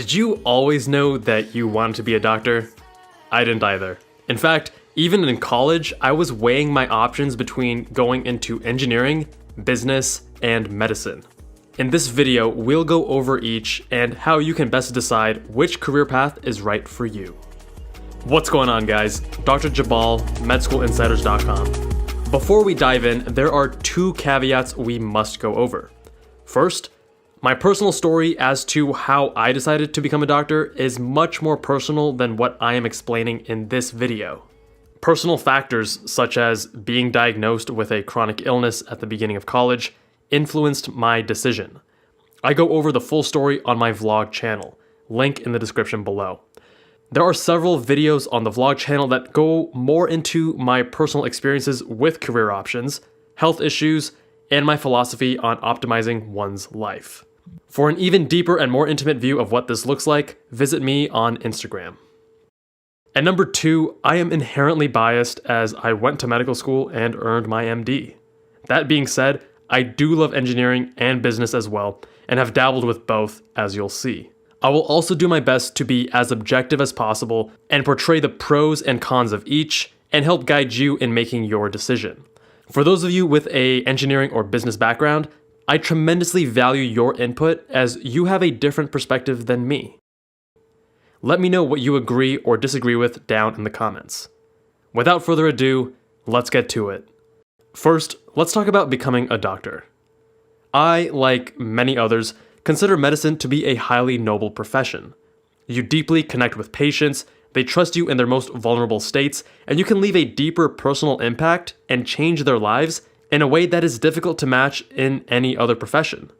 Did you always know that you wanted to be a doctor? I didn't either. In fact, even in college, I was weighing my options between going into engineering, business, and medicine. In this video, we'll go over each and how you can best decide which career path is right for you. What's going on, guys? Dr. Jabal, MedSchoolInsiders.com. Before we dive in, there are two caveats we must go over. First, my personal story as to how I decided to become a doctor is much more personal than what I am explaining in this video. Personal factors such as being diagnosed with a chronic illness at the beginning of college influenced my decision. I go over the full story on my vlog channel, link in the description below. There are several videos on the vlog channel that go more into my personal experiences with career options, health issues, and my philosophy on optimizing one's life. For an even deeper and more intimate view of what this looks like, visit me on Instagram. And number two, I am inherently biased as I went to medical school and earned my MD. That being said, I do love engineering and business as well, and have dabbled with both, as you'll see. I will also do my best to be as objective as possible and portray the pros and cons of each and help guide you in making your decision. For those of you with an engineering or business background, I tremendously value your input as you have a different perspective than me. Let me know what you agree or disagree with down in the comments. Without further ado, let's get to it. First, let's talk about becoming a doctor. I, like many others, consider medicine to be a highly noble profession. You deeply connect with patients, they trust you in their most vulnerable states, and you can leave a deeper personal impact and change their lives in a way that is difficult to match in any other profession.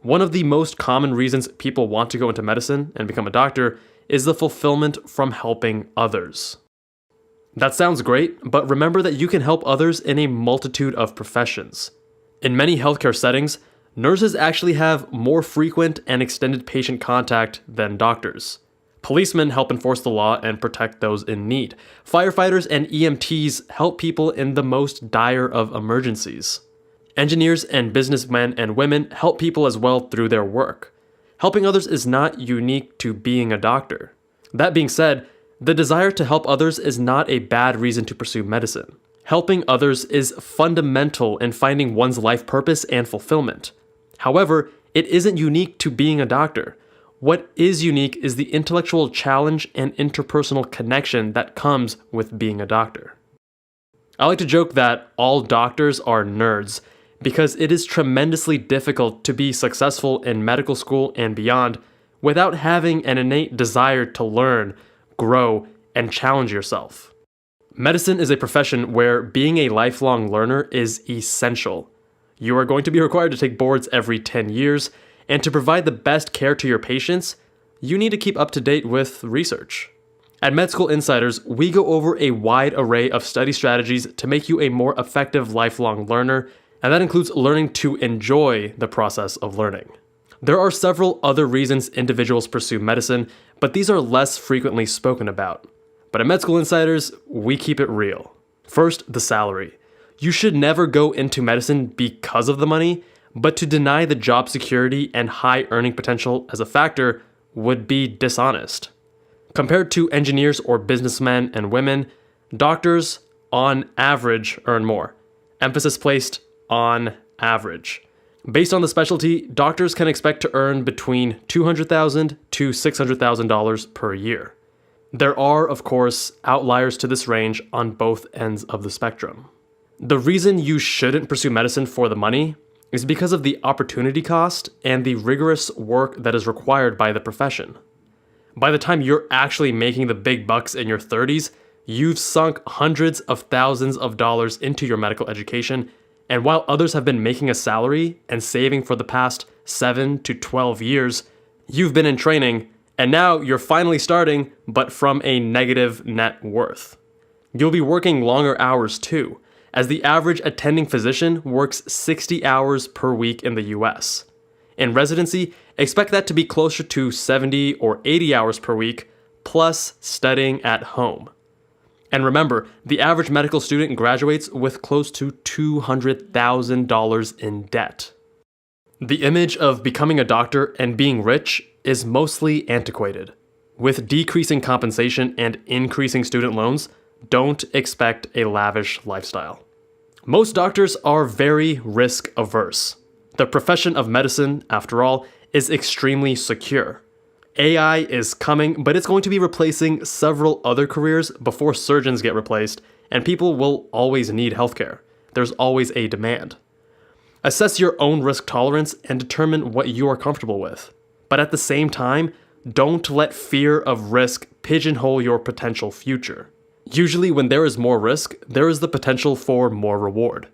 One of the most common reasons people want to go into medicine and become a doctor is the fulfillment from helping others. That sounds great, but remember that you can help others in a multitude of professions. In many healthcare settings, nurses actually have more frequent and extended patient contact than doctors. Policemen help enforce the law and protect those in need. Firefighters and EMTs help people in the most dire of emergencies. Engineers and businessmen and women help people as well through their work. Helping others is not unique to being a doctor. That being said, the desire to help others is not a bad reason to pursue medicine. Helping others is fundamental in finding one's life purpose and fulfillment. However, it isn't unique to being a doctor. What is unique is the intellectual challenge and interpersonal connection that comes with being a doctor. I like to joke that all doctors are nerds because it is tremendously difficult to be successful in medical school and beyond without having an innate desire to learn, grow, and challenge yourself. Medicine is a profession where being a lifelong learner is essential. You are going to be required to take boards every 10 years, and to provide the best care to your patients, you need to keep up to date with research. At Med School Insiders, we go over a wide array of study strategies to make you a more effective lifelong learner, and that includes learning to enjoy the process of learning. There are several other reasons individuals pursue medicine, but these are less frequently spoken about. But at Med School Insiders, we keep it real. First, the salary. You should never go into medicine because of the money, but to deny the job security and high earning potential as a factor would be dishonest. Compared to engineers or businessmen and women, doctors, on average, earn more. Emphasis placed on average. Based on the specialty, doctors can expect to earn between $200,000 to $600,000 per year. There are, of course, outliers to this range on both ends of the spectrum. The reason you shouldn't pursue medicine for the money is because of the opportunity cost and the rigorous work that is required by the profession. By the time you're actually making the big bucks in your 30s, you've sunk hundreds of thousands of dollars into your medical education, and while others have been making a salary and saving for the past 7 to 12 years, you've been in training, and now you're finally starting, but from a negative net worth. You'll be working longer hours too, as the average attending physician works 60 hours per week in the US. In residency, expect that to be closer to 70 or 80 hours per week, plus studying at home. And remember, the average medical student graduates with close to $200,000 in debt. The image of becoming a doctor and being rich is mostly antiquated. With decreasing compensation and increasing student loans, don't expect a lavish lifestyle. Most doctors are very risk averse. The profession of medicine, after all, is extremely secure. AI is coming, but it's going to be replacing several other careers before surgeons get replaced, and people will always need healthcare. There's always a demand. Assess your own risk tolerance and determine what you are comfortable with. But at the same time, don't let fear of risk pigeonhole your potential future. Usually, when there is more risk, there is the potential for more reward.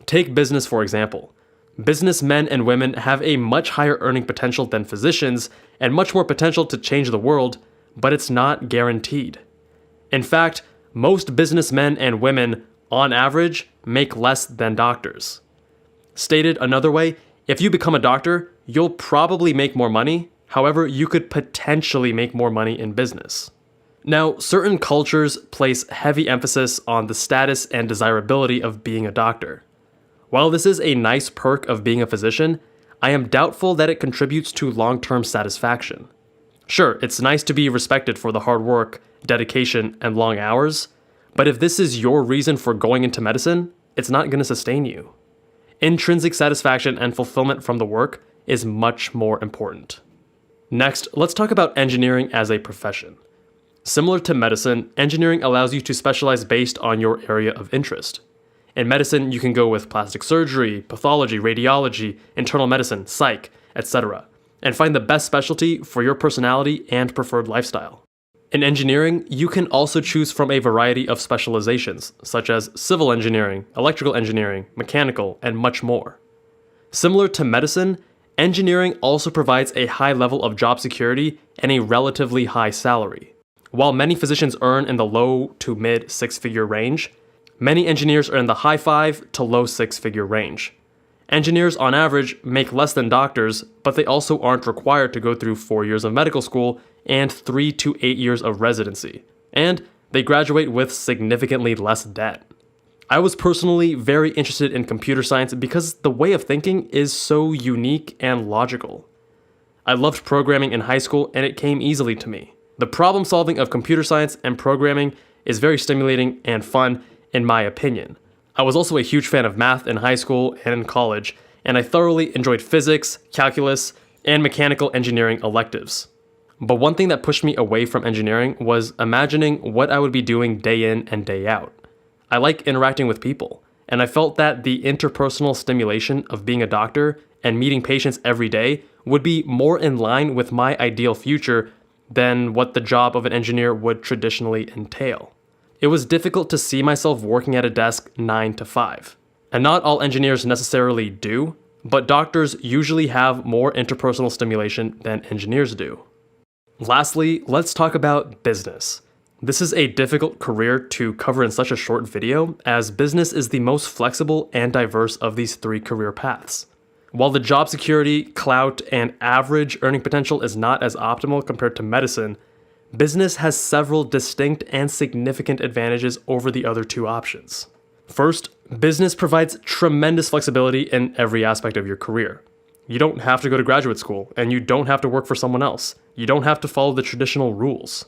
Take business, for example. Businessmen and women have a much higher earning potential than physicians and much more potential to change the world, but it's not guaranteed. In fact, most businessmen and women, on average, make less than doctors. Stated another way, if you become a doctor, you'll probably make more money. However, you could potentially make more money in business. Now, certain cultures place heavy emphasis on the status and desirability of being a doctor. While this is a nice perk of being a physician, I am doubtful that it contributes to long-term satisfaction. Sure, it's nice to be respected for the hard work, dedication, and long hours, but if this is your reason for going into medicine, it's not going to sustain you. Intrinsic satisfaction and fulfillment from the work is much more important. Next, let's talk about engineering as a profession. Similar to medicine, engineering allows you to specialize based on your area of interest. In medicine, you can go with plastic surgery, pathology, radiology, internal medicine, psych, etc., and find the best specialty for your personality and preferred lifestyle. In engineering, you can also choose from a variety of specializations, such as civil engineering, electrical engineering, mechanical, and much more. Similar to medicine, engineering also provides a high level of job security and a relatively high salary. While many physicians earn in the low to mid six-figure range, many engineers are in the high five to low six-figure range. Engineers on average make less than doctors, but they also aren't required to go through 4 years of medical school and 3 to 8 years of residency, and they graduate with significantly less debt. I was personally very interested in computer science because the way of thinking is so unique and logical. I loved programming in high school and it came easily to me. The problem solving of computer science and programming is very stimulating and fun, in my opinion. I was also a huge fan of math in high school and in college, and I thoroughly enjoyed physics, calculus, and mechanical engineering electives. But one thing that pushed me away from engineering was imagining what I would be doing day in and day out. I like interacting with people, and I felt that the interpersonal stimulation of being a doctor and meeting patients every day would be more in line with my ideal future than what the job of an engineer would traditionally entail. It was difficult to see myself working at a desk 9 to 5. And not all engineers necessarily do, but doctors usually have more interpersonal stimulation than engineers do. Lastly, let's talk about business. This is a difficult career to cover in such a short video, as business is the most flexible and diverse of these 3 career paths. While the job security, clout, and average earning potential is not as optimal compared to medicine, business has several distinct and significant advantages over the other 2 options. First, business provides tremendous flexibility in every aspect of your career. You don't have to go to graduate school, and you don't have to work for someone else. You don't have to follow the traditional rules.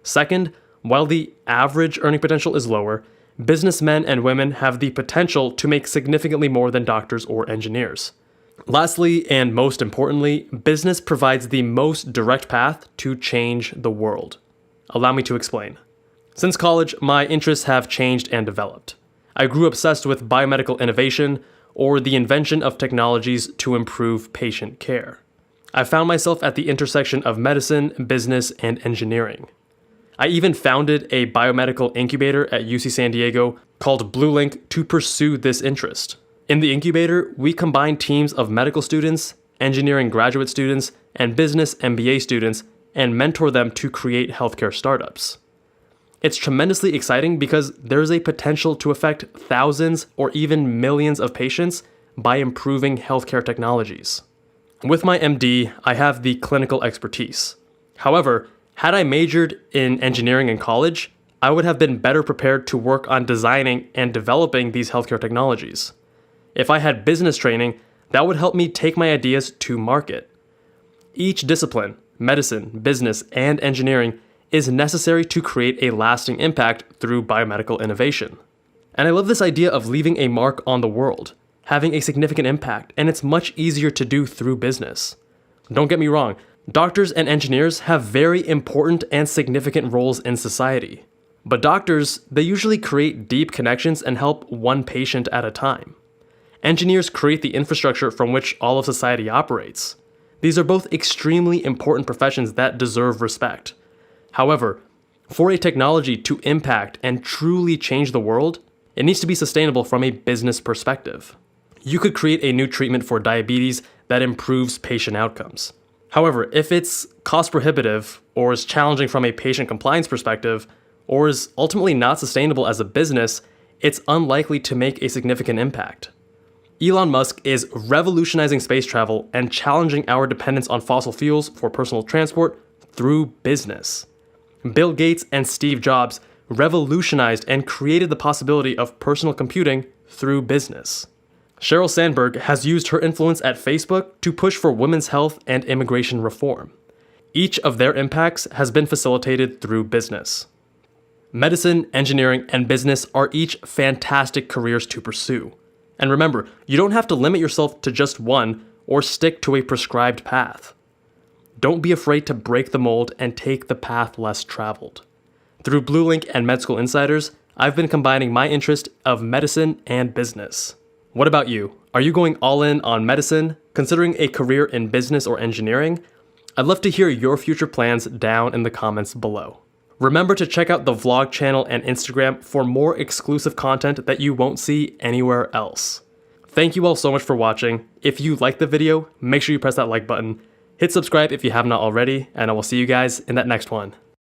Second, while the average earning potential is lower, businessmen and women have the potential to make significantly more than doctors or engineers. Lastly, and most importantly, business provides the most direct path to change the world. Allow me to explain. Since college, my interests have changed and developed. I grew obsessed with biomedical innovation or the invention of technologies to improve patient care. I found myself at the intersection of medicine, business, and engineering. I even founded a biomedical incubator at UC San Diego called BlueLink to pursue this interest. In the incubator, we combine teams of medical students, engineering graduate students, and business MBA students and mentor them to create healthcare startups. It's tremendously exciting because there's a potential to affect thousands or even millions of patients by improving healthcare technologies. With my MD, I have the clinical expertise. However, had I majored in engineering in college, I would have been better prepared to work on designing and developing these healthcare technologies. If I had business training, that would help me take my ideas to market. Each discipline, medicine, business, and engineering, is necessary to create a lasting impact through biomedical innovation. And I love this idea of leaving a mark on the world, having a significant impact, and it's much easier to do through business. Don't get me wrong, doctors and engineers have very important and significant roles in society. But doctors, they usually create deep connections and help one patient at a time. Engineers create the infrastructure from which all of society operates. These are both extremely important professions that deserve respect. However, for a technology to impact and truly change the world, it needs to be sustainable from a business perspective. You could create a new treatment for diabetes that improves patient outcomes. However, if it's cost prohibitive, or is challenging from a patient compliance perspective, or is ultimately not sustainable as a business, it's unlikely to make a significant impact. Elon Musk is revolutionizing space travel and challenging our dependence on fossil fuels for personal transport through business. Bill Gates and Steve Jobs revolutionized and created the possibility of personal computing through business. Sheryl Sandberg has used her influence at Facebook to push for women's health and immigration reform. Each of their impacts has been facilitated through business. Medicine, engineering, and business are each fantastic careers to pursue. And remember, you don't have to limit yourself to just one or stick to a prescribed path. Don't be afraid to break the mold and take the path less traveled. Through BlueLink and MedSchool Insiders, I've been combining my interest of medicine and business. What about you? Are you going all in on medicine, considering a career in business or engineering? I'd love to hear your future plans down in the comments below. Remember to check out the vlog channel and Instagram for more exclusive content that you won't see anywhere else. Thank you all so much for watching. If you liked the video, make sure you press that like button. Hit subscribe if you have not already, and I will see you guys in that next one.